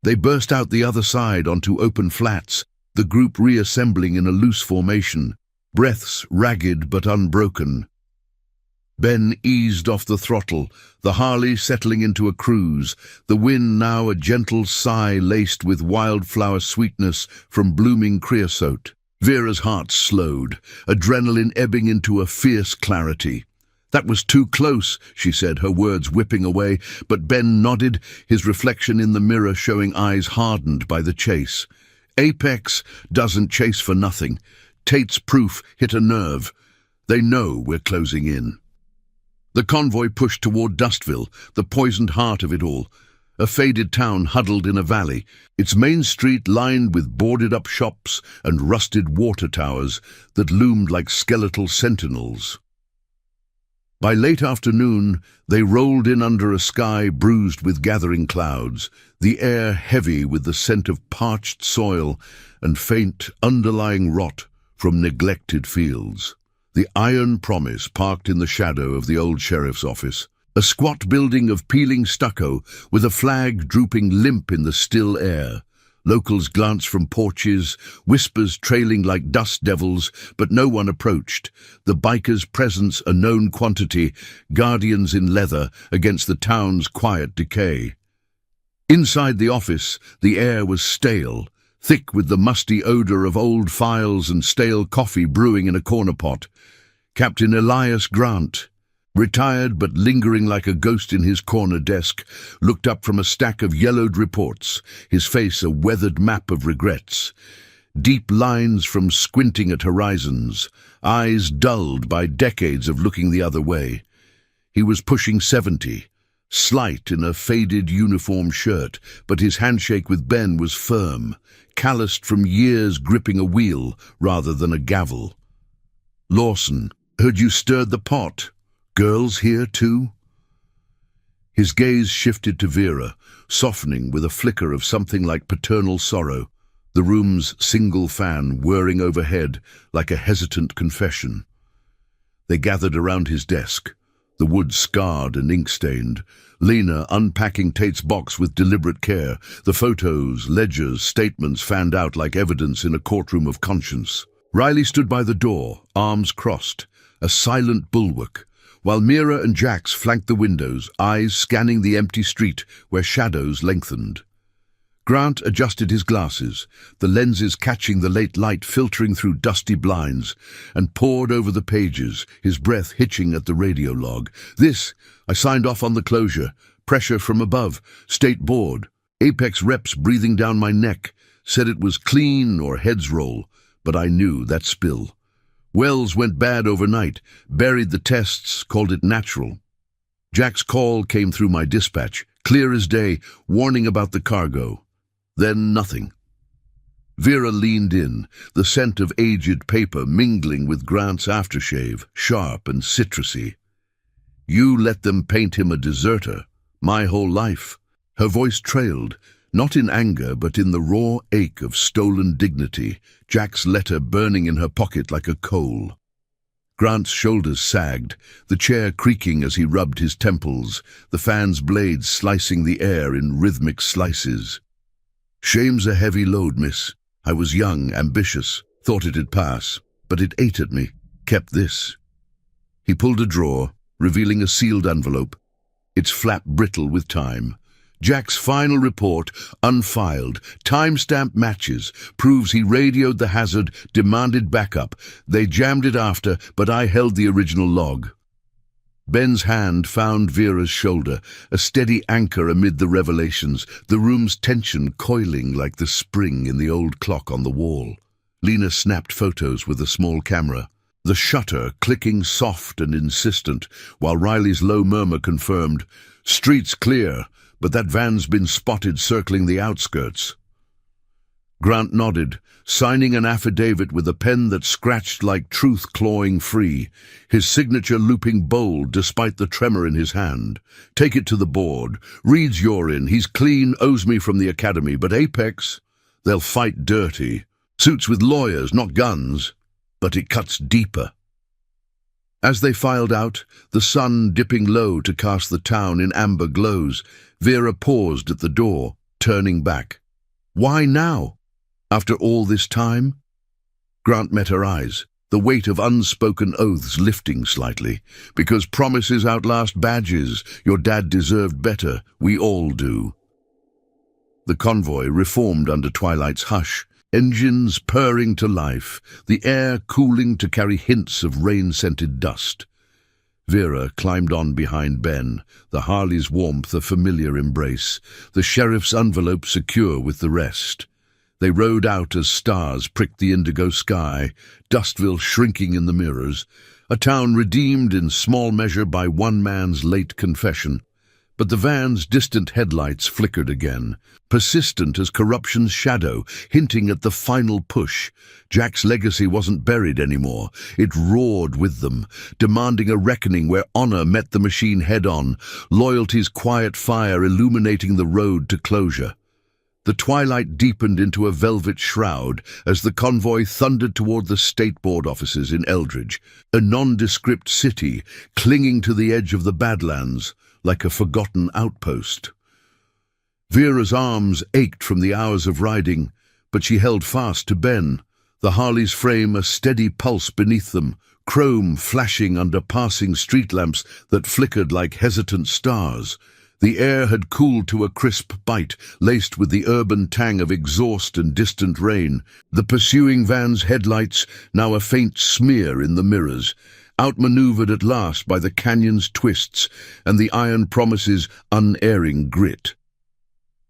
A: They burst out the other side onto open flats, the group reassembling in a loose formation, breaths ragged but unbroken. Ben eased off the throttle, the Harley settling into a cruise, the wind now a gentle sigh laced with wildflower sweetness from blooming creosote. Vera's heart slowed, adrenaline ebbing into a fierce clarity. "That was too close," she said, her words whipping away, but Ben nodded, his reflection in the mirror showing eyes hardened by the chase. "Apex doesn't chase for nothing. Tate's proof hit a nerve. They know we're closing in." The convoy pushed toward Dustville, the poisoned heart of it all, a faded town huddled in a valley, its main street lined with boarded-up shops and rusted water towers that loomed like skeletal sentinels. By late afternoon, they rolled in under a sky bruised with gathering clouds, the air heavy with the scent of parched soil and faint underlying rot from neglected fields. The Iron Promise parked in the shadow of the old sheriff's office, a squat building of peeling stucco with a flag drooping limp in the still air. Locals glanced from porches, whispers trailing like dust devils, but no one approached, the bikers' presence a known quantity, guardians in leather against the town's quiet decay. Inside the office, the air was stale, thick with the musty odor of old files and stale coffee brewing in a corner pot. Captain Elias Grant, retired but lingering like a ghost in his corner desk, looked up from a stack of yellowed reports, his face a weathered map of regrets. Deep lines from squinting at horizons, eyes dulled by decades of looking the other way. He was pushing 70, slight in a faded uniform shirt, but his handshake with Ben was firm, calloused from years gripping a wheel rather than a gavel. "Lawson, heard you stirred the pot. Girls here too?" His gaze shifted to Vera, softening with a flicker of something like paternal sorrow, the room's single fan whirring overhead like a hesitant confession. They gathered around his desk, the wood scarred and ink-stained. Lena unpacking Tate's box with deliberate care, the photos, ledgers, statements fanned out like evidence in a courtroom of conscience. Riley stood by the door, arms crossed, a silent bulwark, while Mira and Jax flanked the windows, eyes scanning the empty street where shadows lengthened. Grant adjusted his glasses, the lenses catching the late light filtering through dusty blinds, and pored over the pages, his breath hitching at the radio log. This, I signed off on the closure. Pressure from above. State board. Apex reps breathing down my neck. Said it was clean or heads roll, but I knew that spill. Wells went bad overnight, buried the tests, called it natural. Jack's call came through my dispatch, clear as day, warning about the cargo. Then nothing. Vera leaned in, the scent of aged paper mingling with Grant's aftershave, sharp and citrusy. You let them paint him a deserter, my whole life. Her voice trailed, not in anger but in the raw ache of stolen dignity, Jack's letter burning in her pocket like a coal. Grant's shoulders sagged, the chair creaking as he rubbed his temples, the fan's blades slicing the air in rhythmic slices. Shame's a heavy load, miss. I was young, ambitious, thought it'd pass, but it ate at me, kept this. He pulled a drawer, revealing a sealed envelope, its flap brittle with time. Jack's final report, unfiled, timestamp matches, proves he radioed the hazard, demanded backup. They jammed it after, but I held the original log. Ben's hand found Vera's shoulder, a steady anchor amid the revelations, the room's tension coiling like the spring in the old clock on the wall. Lena snapped photos with a small camera, the shutter clicking soft and insistent, while Riley's low murmur confirmed, "Street's clear, but that van's been spotted circling the outskirts." Grant nodded, signing an affidavit with a pen that scratched like truth clawing free, his signature looping bold despite the tremor in his hand. "Take it to the board. Reed's you're in. He's clean, owes me from the academy, but Apex, they'll fight dirty. Suits with lawyers, not guns, but it cuts deeper." As they filed out, the sun dipping low to cast the town in amber glows, Vera paused at the door, turning back. Why now? After all this time? Grant met her eyes, the weight of unspoken oaths lifting slightly. "Because promises outlast badges. Your dad deserved better. We all do." The convoy reformed under twilight's hush, engines purring to life, the air cooling to carry hints of rain-scented dust. Vera climbed on behind Ben, the Harley's warmth a familiar embrace, the sheriff's envelope secure with the rest. They rode out as stars pricked the indigo sky, Dustville shrinking in the mirrors, a town redeemed in small measure by one man's late confession. But the van's distant headlights flickered again, persistent as corruption's shadow, hinting at the final push. Jack's legacy wasn't buried anymore. It roared with them, demanding a reckoning where honor met the machine head-on, loyalty's quiet fire illuminating the road to closure. The twilight deepened into a velvet shroud as the convoy thundered toward the state board offices in Eldridge, a nondescript city clinging to the edge of the Badlands, like a forgotten outpost. Vera's arms ached from the hours of riding, but she held fast to Ben, the Harley's frame a steady pulse beneath them, chrome flashing under passing street lamps that flickered like hesitant stars. The air had cooled to a crisp bite, laced with the urban tang of exhaust and distant rain. The pursuing van's headlights, now a faint smear in the mirrors, outmaneuvered at last by the canyon's twists and the iron promise's unerring grit.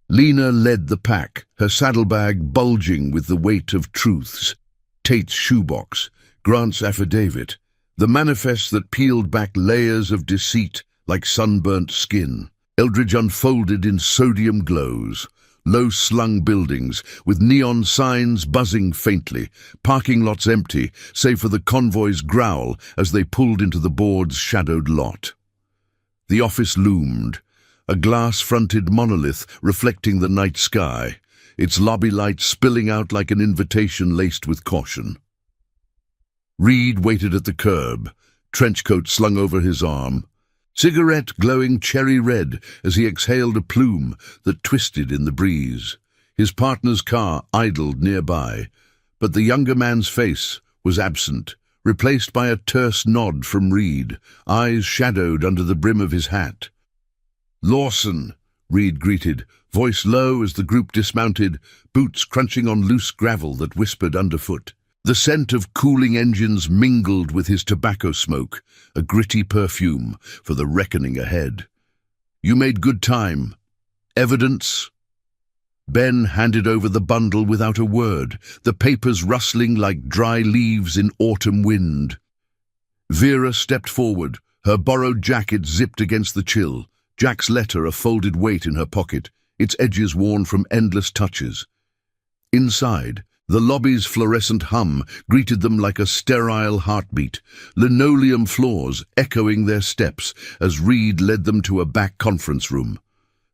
A: Lena led the pack, her saddlebag bulging with the weight of truths. Tate's shoebox, Grant's affidavit, the manifest that peeled back layers of deceit like sunburnt skin. Eldridge unfolded in sodium glows, low-slung buildings with neon signs buzzing faintly, parking lots empty, save for the convoy's growl as they pulled into the board's shadowed lot. The office loomed, a glass-fronted monolith reflecting the night sky, its lobby light spilling out like an invitation laced with caution. Reed waited at the curb, trench coat slung over his arm, cigarette glowing cherry red as he exhaled a plume that twisted in the breeze. His partner's car idled nearby, but the younger man's face was absent, replaced by a terse nod from Reed, eyes shadowed under the brim of his hat. "Lawson," Reed greeted, voice low as the group dismounted, boots crunching on loose gravel that whispered underfoot. The scent of cooling engines mingled with his tobacco smoke, a gritty perfume for the reckoning ahead. "You made good time. Evidence?" Ben handed over the bundle without a word, the papers rustling like dry leaves in autumn wind. Vera stepped forward, her borrowed jacket zipped against the chill, Jack's letter a folded weight in her pocket, its edges worn from endless touches. Inside, the lobby's fluorescent hum greeted them like a sterile heartbeat, linoleum floors echoing their steps as Reed led them to a back conference room.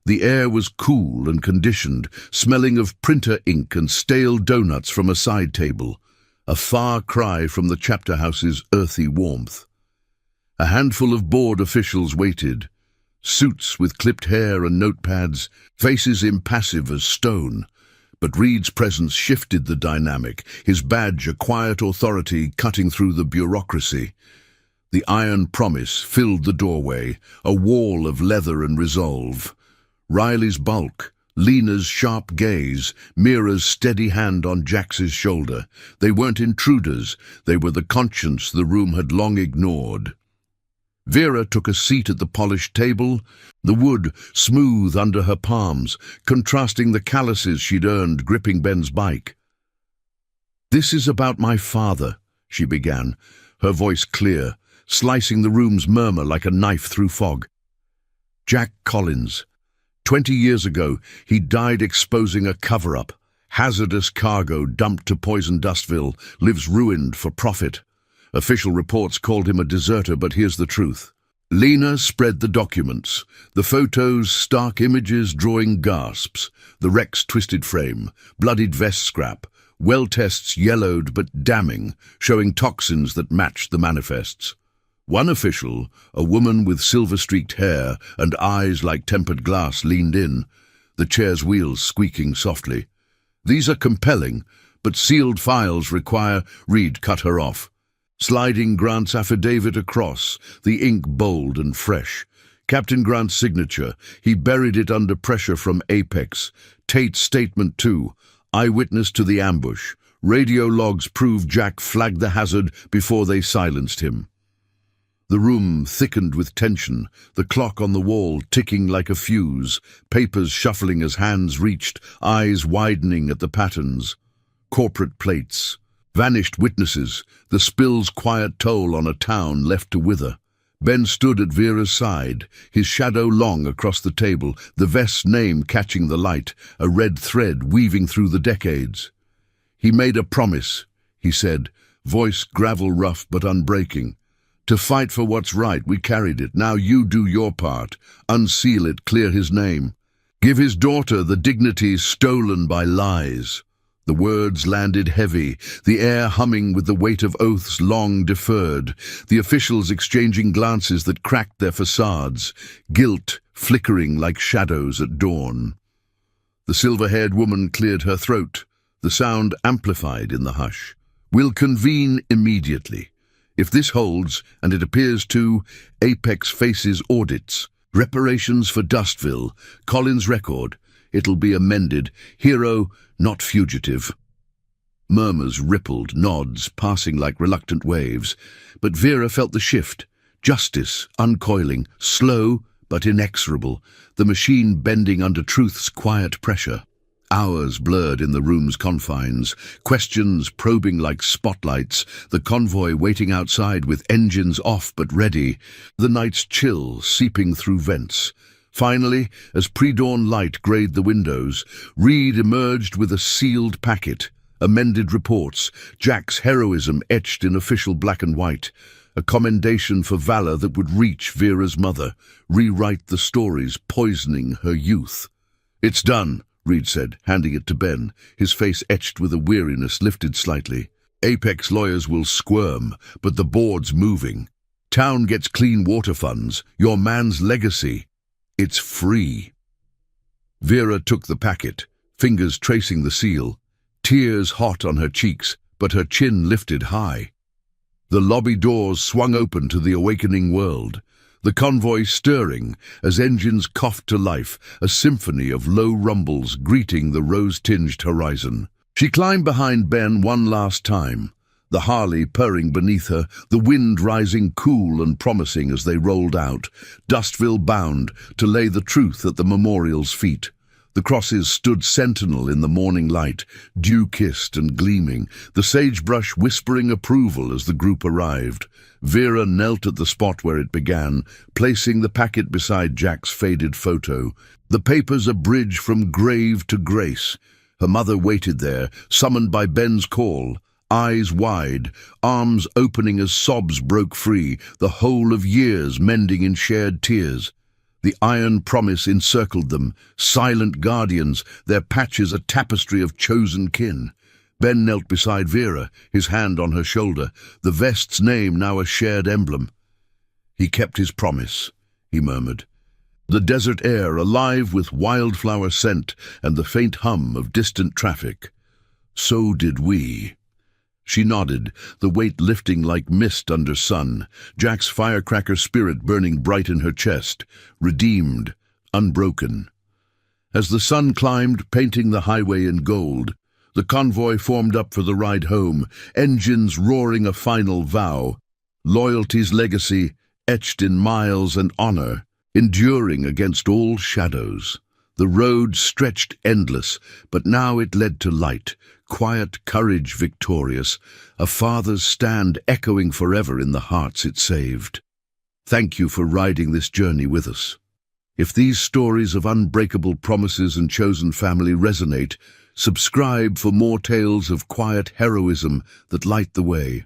A: The air was cool and conditioned, smelling of printer ink and stale donuts from a side table, a far cry from the chapter house's earthy warmth. A handful of board officials waited, suits with clipped hair and notepads, faces impassive as stone. But Reed's presence shifted the dynamic, his badge a quiet authority cutting through the bureaucracy. The iron promise filled the doorway, a wall of leather and resolve. Riley's bulk, Lena's sharp gaze, Mira's steady hand on Jax's shoulder. They weren't intruders, they were the conscience the room had long ignored. Vera took a seat at the polished table, the wood smooth under her palms, contrasting the calluses she'd earned gripping Ben's bike. "This is about my father," she began, her voice clear, slicing the room's murmur like a knife through fog. "Jack Collins. 20 years ago, he died exposing a cover-up. Hazardous cargo dumped to Poison Dustville, lives ruined for profit. Official reports called him a deserter, but here's the truth." Lena spread the documents, the photos, stark images drawing gasps, the wreck's twisted frame, bloodied vest scrap, well tests yellowed but damning, showing toxins that matched the manifests. One official, a woman with silver-streaked hair and eyes like tempered glass, leaned in, the chair's wheels squeaking softly. "These are compelling, but sealed files require—" Reed cut her off, sliding Grant's affidavit across, the ink bold and fresh. Captain Grant's signature, he buried it under pressure from Apex. Tate's statement too, eyewitness to the ambush. Radio logs prove Jack flagged the hazard before they silenced him. The room thickened with tension, the clock on the wall ticking like a fuse, papers shuffling as hands reached, eyes widening at the patterns. Corporate plates, vanished witnesses, the spill's quiet toll on a town left to wither. Ben stood at Vera's side, his shadow long across the table, the vest's name catching the light, a red thread weaving through the decades. "He made a promise," he said, voice gravel rough but unbreaking. "To fight for what's right, we carried it. Now you do your part. Unseal it, clear his name. Give his daughter the dignity stolen by lies." The words landed heavy, the air humming with the weight of oaths long deferred, the officials exchanging glances that cracked their facades, guilt flickering like shadows at dawn. The silver-haired woman cleared her throat, the sound amplified in the hush. "We'll convene immediately. If this holds, and it appears to, Apex faces audits, reparations for Dustville, Collins' record. It'll be amended. Hero, not fugitive." Murmurs rippled, nods passing like reluctant waves, but Vera felt the shift. Justice uncoiling, slow but inexorable, the machine bending under truth's quiet pressure. Hours blurred in the room's confines, questions probing like spotlights, the convoy waiting outside with engines off but ready, the night's chill seeping through vents. Finally, as pre-dawn light grayed the windows, Reed emerged with a sealed packet, amended reports, Jack's heroism etched in official black and white, a commendation for valor that would reach Vera's mother, rewrite the stories poisoning her youth. "It's done," Reed said, handing it to Ben, his face etched with a weariness lifted slightly. "Apex lawyers will squirm, but the board's moving. Town gets clean water funds. Your man's legacy. It's free. Vera took the packet, fingers tracing the seal, tears hot on her cheeks, but her chin lifted high. The lobby doors swung open to the awakening world, the convoy stirring as engines coughed to life, a symphony of low rumbles greeting the rose-tinged horizon. She climbed behind Ben one last time, the Harley purring beneath her, the wind rising cool and promising as they rolled out, Dustville bound, to lay the truth at the memorial's feet. The crosses stood sentinel in the morning light, dew-kissed and gleaming, the sagebrush whispering approval as the group arrived. Vera knelt at the spot where it began, placing the packet beside Jack's faded photo. The papers a bridge from grave to grace. Her mother waited there, summoned by Ben's call, eyes wide, arms opening as sobs broke free, the whole of years mending in shared tears. The iron promise encircled them, silent guardians, their patches a tapestry of chosen kin. Ben knelt beside Vera, his hand on her shoulder, the vest's name now a shared emblem. "He kept his promise," he murmured. The desert air alive with wildflower scent and the faint hum of distant traffic. "So did we." She nodded, the weight lifting like mist under sun, Jack's firecracker spirit burning bright in her chest, redeemed, unbroken. As the sun climbed, painting the highway in gold, the convoy formed up for the ride home, engines roaring a final vow, loyalty's legacy etched in miles and honor, enduring against all shadows. The road stretched endless, but now it led to light, quiet courage victorious, a father's stand echoing forever in the hearts it saved. Thank you for riding this journey with us. If these stories of unbreakable promises and chosen family resonate, subscribe for more tales of quiet heroism that light the way.